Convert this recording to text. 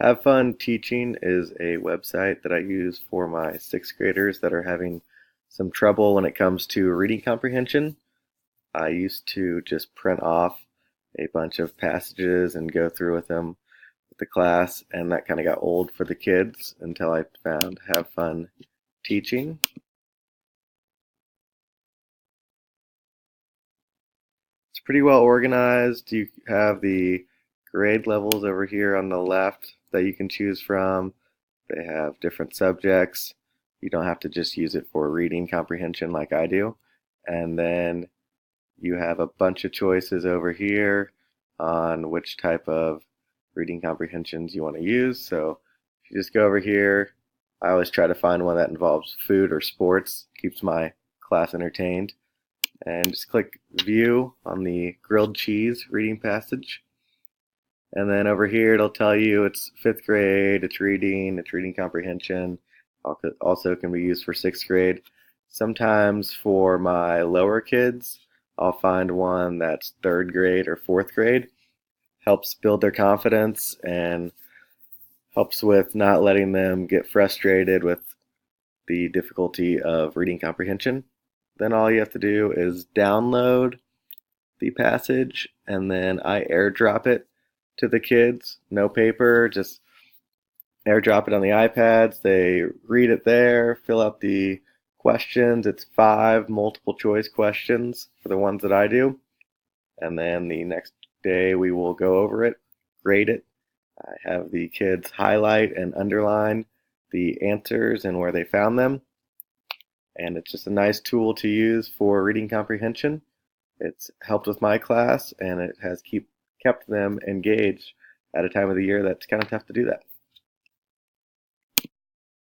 Have Fun Teaching is a website that I use for my sixth graders that are having some trouble when it comes to reading comprehension. I used to just print off a bunch of passages and go through with them with the class, and that kind of got old for the kids until I found Have Fun Teaching. It's pretty well organized. You have the grade levels over here on the left that you can choose from. They have different subjects. You don't have to just use it for reading comprehension like I do. And then you have a bunch of choices over here on which type of reading comprehensions you want to use. So if you just go over here, I always try to find one that involves food or sports, keeps my class entertained. And just click view on the grilled cheese reading passage. And then over here, it'll tell you it's fifth grade, it's reading comprehension. Also can be used for sixth grade. Sometimes for my lower kids, I'll find one that's third grade or fourth grade. Helps build their confidence and helps with not letting them get frustrated with the difficulty of reading comprehension. Then all you have to do is download the passage and then I airdrop it to the kids. No paper, just airdrop it on the iPads. They read it there, fill out the questions. It's 5 multiple choice questions for the ones that I do. And then the next day we will go over it, grade it. I have the kids highlight and underline the answers and where they found them. And it's just a nice tool to use for reading comprehension. It's helped with my class and it has kept them engaged at a time of the year that's kind of tough to do that.